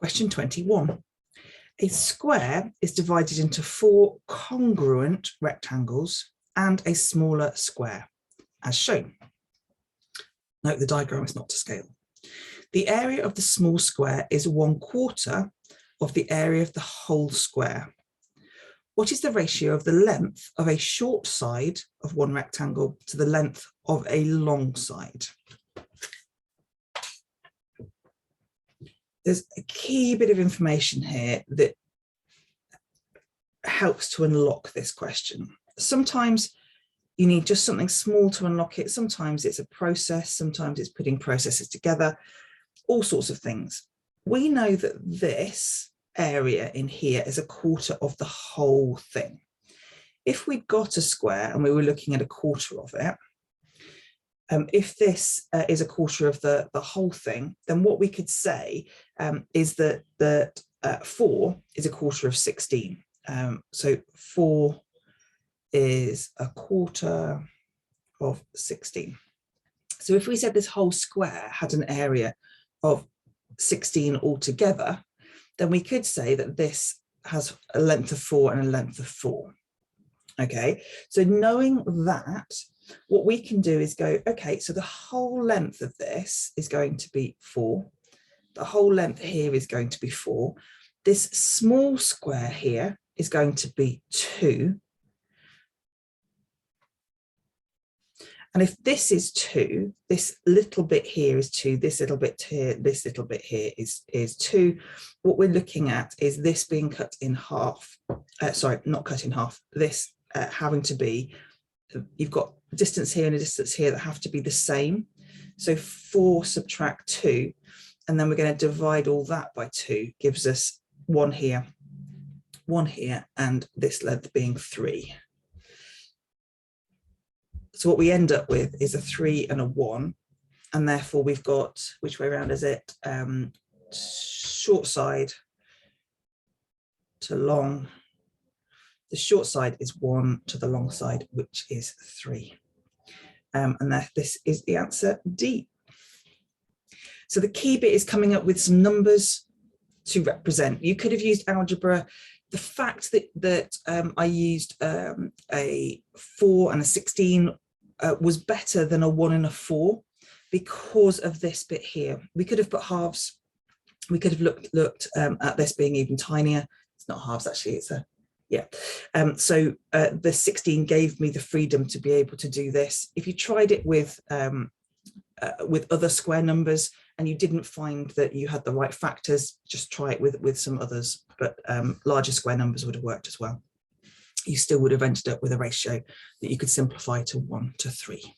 Question 21. A square is divided into 4 congruent rectangles and a smaller square, as shown. Note the diagram is not to scale. The area of the small square is 1/4 of the area of the whole square. What is the ratio of the length of a short side of one rectangle to the length of a long side? There's a key bit of information here that helps to unlock this question. Sometimes you need just something small to unlock it. Sometimes it's a process. Sometimes it's putting processes together, all sorts of things. We know that this area in here is 1/4 of the whole thing. If we got a square and we were looking at 1/4 of it, if this is 1/4 of the whole thing, then what we could say is that 4 is 1/4 of 16. So 4 is 1/4 of 16. So if we said this whole square had an area of 16 altogether, then we could say that this has a length of 4 and a length of 4. Okay, so knowing that, what we can do is go, okay, so the whole length of this is going to be 4. The whole length here is going to be 4. This small square here is going to be 2. And if this is 2, this little bit here is 2, this little bit here, this little bit here is 2. What we're looking at is this being cut in half. Sorry, not cut in half. This having to be, you've got a distance here and a distance here that have to be the same. So 4 subtract 2, and then we're going to divide all that by 2, gives us 1 here, 1 here, and this length being 3. So what we end up with is a 3 and a 1, and therefore we've got, which way around is it? Short side to long. The short side is 1 to the long side, which is 3. And this is the answer D. So the key bit is coming up with some numbers to represent. You could have used algebra. The fact that I used a 4 and a 16 was better than a 1 and a 4 because of this bit here. We could have put halves. We could have looked at this being even tinier. It's not halves, actually, it's a, yeah. So the 16 gave me the freedom to be able to do this. If you tried it with other square numbers and you didn't find that you had the right factors, just try it with some others, but larger square numbers would have worked as well. You still would have ended up with a ratio that you could simplify to 1 to 3.